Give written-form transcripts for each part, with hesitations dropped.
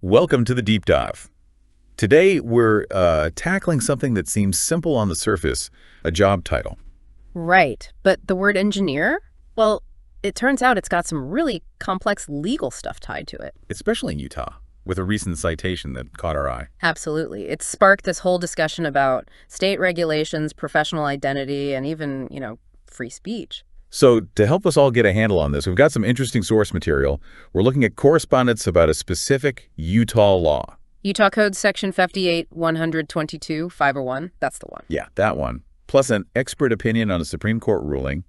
Welcome to the Deep Dive. Today, we're tackling something that seems simple on the surface, a job title. Right. But the word engineer? Well, it turns out it's got some really complex legal stuff tied to it. Especially in Utah, with a recent citation that caught our eye. Absolutely. It sparked this whole discussion about state regulations, professional identity, and even, free speech. So, to help us all get a handle on this, we've got some interesting source material. We're looking at correspondence about a specific Utah law. Utah Code Section 58-122-501. That's the one. Yeah, that one. Plus an expert opinion on a Supreme Court ruling,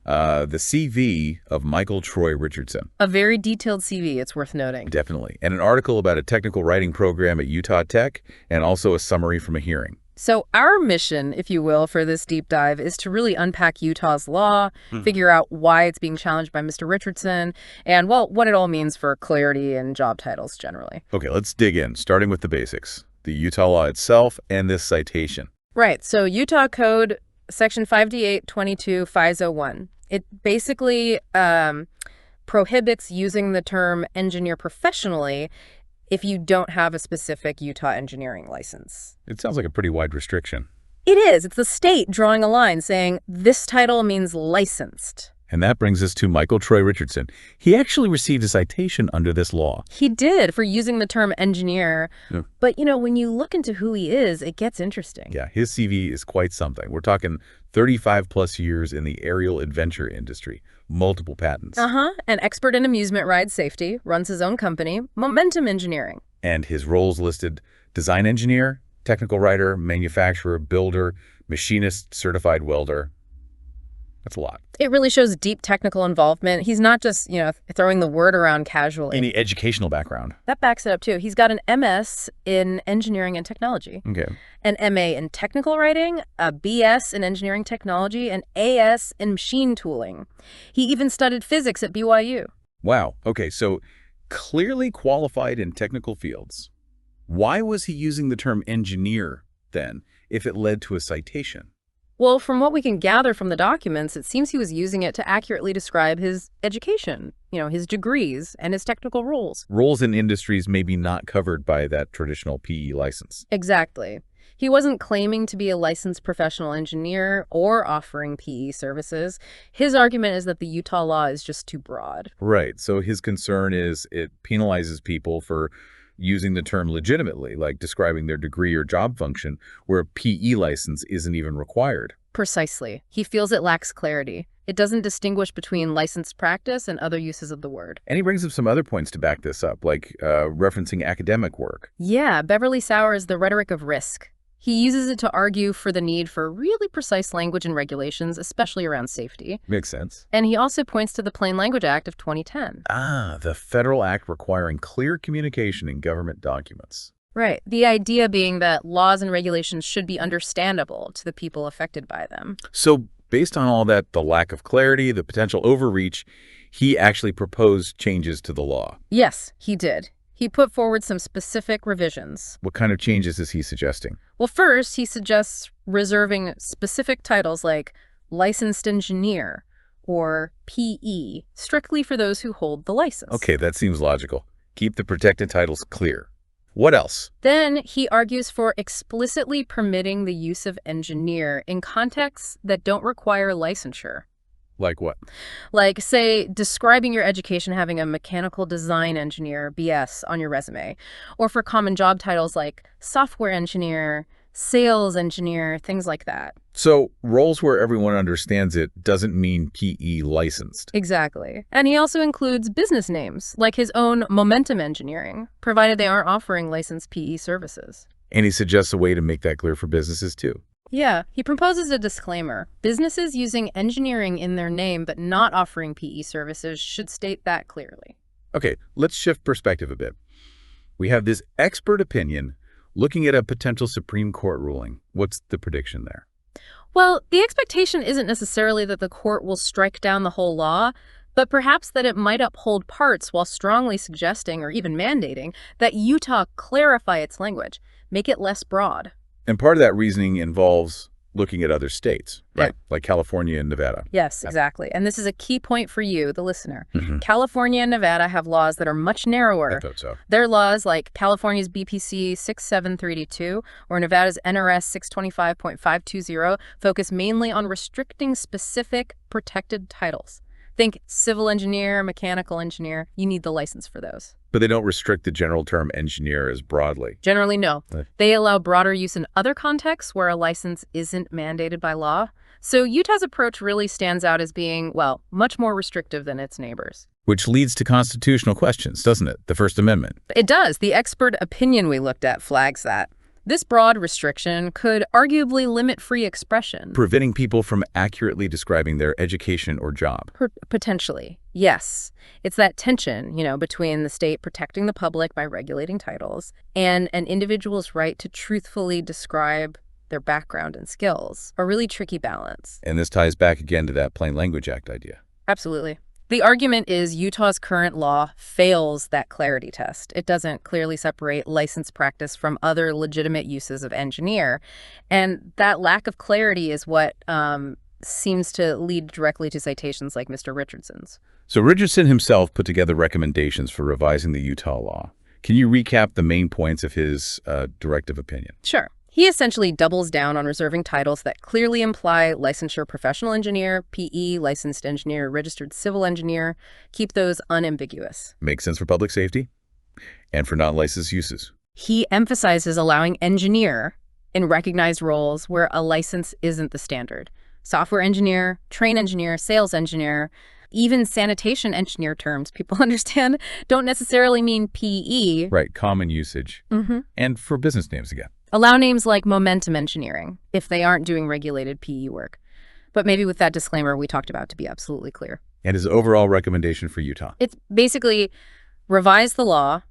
the CV of Michael Troy Richardson. A very detailed CV, it's worth noting. Definitely. And an article about a technical writing program at Utah Tech, and also a summary from a hearing. So our mission, if you will, for this deep dive is to really unpack Utah's law, figure out why it's being challenged by Mr. Richardson, and, well, what it all means for clarity and job titles generally. Okay, let's dig in, starting with the basics. The Utah law itself and this citation. Right. So Utah Code Section 58-22-501. It basically prohibits using the term engineer professionally if you don't have a specific Utah engineering license. It sounds like a pretty wide restriction. It is. It's the state drawing a line saying this title means licensed. And that brings us to Michael Troy Richardson. He actually received a citation under this law. He did, for using the term engineer. Yeah. But, when you look into who he is, it gets interesting. Yeah, his CV is quite something. We're talking 35 plus years in the aerial adventure industry, multiple patents. An expert in amusement ride safety, runs his own company, Momentum Engineering. And his roles listed: design engineer, technical writer, manufacturer, builder, machinist, certified welder. That's a lot. It really shows deep technical involvement. He's not just, throwing the word around casually. Any educational background? That backs it up, too. He's got an MS in engineering and technology, Okay. an MA in technical writing, a BS in engineering technology, an AS in machine tooling. He even studied physics at BYU. Wow. Okay, so clearly qualified in technical fields. Why was he using the term engineer, then, if it led to a citation? Well, from what we can gather from the documents, it seems he was using it to accurately describe his education, his degrees and his technical roles. Roles in industries maybe not covered by that traditional PE license. Exactly. He wasn't claiming to be a licensed professional engineer or offering PE services. His argument is that the Utah law is just too broad. Right. So his concern is it penalizes people for using the term legitimately, like describing their degree or job function, where a PE license isn't even required. Precisely. He feels it lacks clarity. It doesn't distinguish between licensed practice and other uses of the word. And he brings up some other points to back this up, like referencing academic work. Yeah, Beverly Sauer's The Rhetoric of Risk. He uses it to argue for the need for really precise language and regulations, especially around safety. Makes sense. And he also points to the Plain Language Act of 2010. Ah, the federal act requiring clear communication in government documents. Right. The idea being that laws and regulations should be understandable to the people affected by them. So based on all that, the lack of clarity, the potential overreach, he actually proposed changes to the law. Yes, he did. He put forward some specific revisions. What kind of changes is he suggesting? Well, first, he suggests reserving specific titles like licensed engineer or PE strictly for those who hold the license. Okay, that seems logical. Keep the protected titles clear. What else? Then he argues for explicitly permitting the use of engineer in contexts that don't require licensure. Like what? Like, say, describing your education having a mechanical design engineer, BS, on your resume. Or for common job titles like software engineer, sales engineer, things like that. So roles where everyone understands it doesn't mean PE licensed. Exactly. And he also includes business names, like his own Momentum Engineering, provided they aren't offering licensed PE services. And he suggests a way to make that clear for businesses too. Yeah, he proposes a disclaimer. Businesses using engineering in their name but not offering PE services should state that clearly. Okay, let's shift perspective a bit. We have this expert opinion looking at a potential Supreme Court ruling. What's the prediction there? Well, the expectation isn't necessarily that the court will strike down the whole law, but perhaps that it might uphold parts while strongly suggesting or even mandating that Utah clarify its language, make it less broad. And part of that reasoning involves looking at other states, Yeah. right? Like California and Nevada. Yes, exactly. And this is a key point for you, the listener. Mhm. California and Nevada have laws that are much narrower. I thought so. Their laws, like California's BPC 67382 or Nevada's NRS 625.520, focus mainly on restricting specific protected titles. Think civil engineer, mechanical engineer. You need the license for those. But they don't restrict the general term engineer as broadly. Generally, no. Right. They allow broader use in other contexts where a license isn't mandated by law. So Utah's approach really stands out as being, well, much more restrictive than its neighbors. Which leads to constitutional questions, doesn't it? The First Amendment. It does. The expert opinion we looked at flags that. This broad restriction could arguably limit free expression. Preventing people from accurately describing their education or job. Potentially, yes. It's that tension, between the state protecting the public by regulating titles and an individual's right to truthfully describe their background and skills. A really tricky balance. And this ties back again to that Plain Language Act idea. Absolutely. The argument is Utah's current law fails that clarity test. It doesn't clearly separate licensed practice from other legitimate uses of engineer. And that lack of clarity is what seems to lead directly to citations like Mr. Richardson's. So Richardson himself put together recommendations for revising the Utah law. Can you recap the main points of his directive opinion? Sure. He essentially doubles down on reserving titles that clearly imply licensure professional engineer, PE, licensed engineer, registered civil engineer. Keep those unambiguous. Makes sense for public safety and for non-licensed uses. He emphasizes allowing engineer in recognized roles where a license isn't the standard. Software engineer, train engineer, sales engineer, even sanitation engineer terms people understand don't necessarily mean PE. Right, common usage. Mm-hmm. And for business names again. Allow names like momentum engineering if they aren't doing regulated PE work. But maybe with that disclaimer we talked about to be absolutely clear. And his overall recommendation for Utah. It's basically revise the law,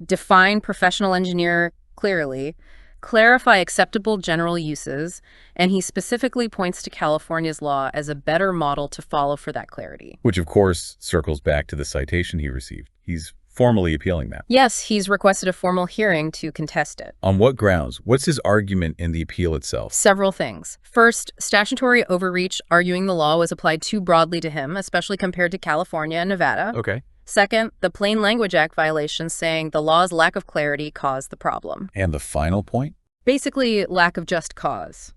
define professional engineer clearly, clarify acceptable general uses, and he specifically points to California's law as a better model to follow for that clarity. Which, of course, circles back to the citation he received. He's formally appealing that. Yes, he's requested a formal hearing to contest it. On what grounds? What's his argument in the appeal itself? Several things. First, statutory overreach, arguing the law was applied too broadly to him, especially compared to California and Nevada. Okay. Second, the Plain Language Act violations saying the law's lack of clarity caused the problem. And the final point? Basically, lack of just cause.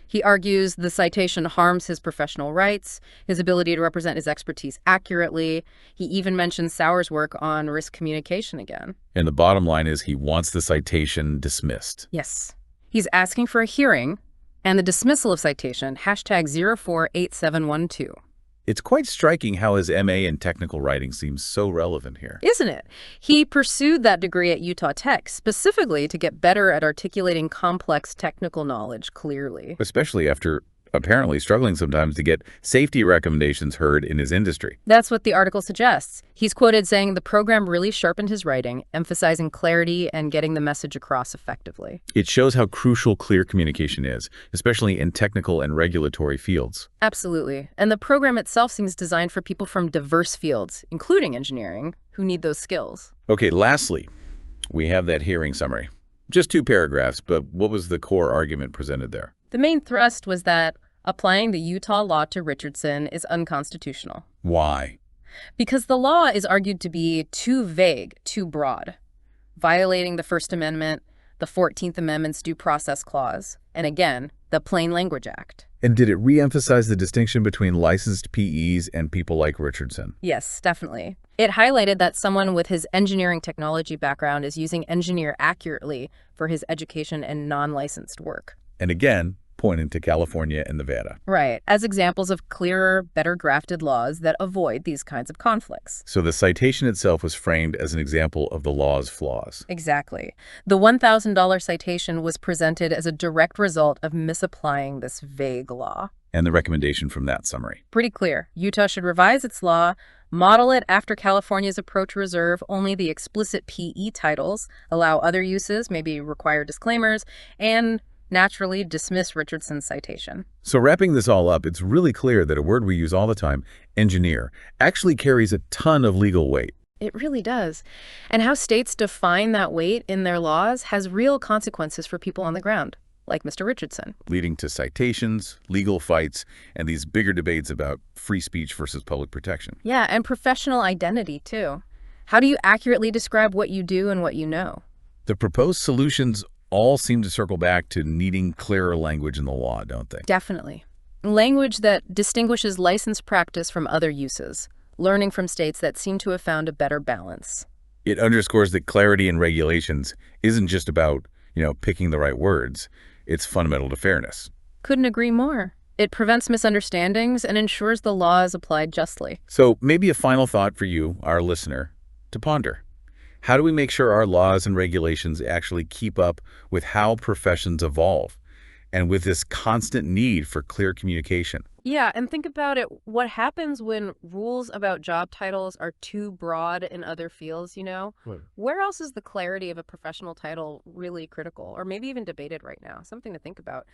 He argues the citation harms his professional rights, his ability to represent his expertise accurately. He even mentions Sauer's work on risk communication again. And the bottom line is he wants the citation dismissed. Yes. He's asking for a hearing and the dismissal of citation, #048712. It's quite striking how his MA in technical writing seems so relevant here. Isn't it? He pursued that degree at Utah Tech specifically to get better at articulating complex technical knowledge clearly. Especially after apparently struggling sometimes to get safety recommendations heard in his industry. That's what the article suggests. He's quoted saying the program really sharpened his writing, emphasizing clarity and getting the message across effectively. It shows how crucial clear communication is, especially in technical and regulatory fields. Absolutely. And the program itself seems designed for people from diverse fields, including engineering, who need those skills. Okay, lastly, we have that hearing summary. Just 2 paragraphs, but what was the core argument presented there? The main thrust was that applying the Utah law to Richardson is unconstitutional. Why? Because the law is argued to be too vague, too broad, violating the First Amendment, the 14th Amendment's Due Process Clause, and again, the Plain Language Act. And did it re-emphasize the distinction between licensed PEs and people like Richardson? Yes, definitely. It highlighted that someone with his engineering technology background is using engineer accurately for his education and non-licensed work. And again, pointing to California and Nevada. Right, as examples of clearer, better drafted laws that avoid these kinds of conflicts. So the citation itself was framed as an example of the law's flaws. Exactly. The $1,000 citation was presented as a direct result of misapplying this vague law. And the recommendation from that summary. Pretty clear. Utah should revise its law, model it after California's approach, reserve only the explicit PE titles, allow other uses, maybe require disclaimers, and naturally dismiss Richardson's citation. So wrapping this all up, it's really clear that a word we use all the time, engineer, actually carries a ton of legal weight. It really does. And how states define that weight in their laws has real consequences for people on the ground. like Mr. Richardson. Leading to citations, legal fights, and these bigger debates about free speech versus public protection. Yeah, and professional identity, too. How do you accurately describe what you do and what you know? The proposed solutions all seem to circle back to needing clearer language in the law, don't they? Definitely. Language that distinguishes licensed practice from other uses, learning from states that seem to have found a better balance. It underscores that clarity in regulations isn't just about, picking the right words. It's fundamental to fairness. Couldn't agree more. It prevents misunderstandings and ensures the law is applied justly. So maybe a final thought for you, our listener, to ponder. How do we make sure our laws and regulations actually keep up with how professions evolve and with this constant need for clear communication? Yeah, and think about it. What happens when rules about job titles are too broad in other fields, Right. Where else is the clarity of a professional title really critical or maybe even debated right now? Something to think about.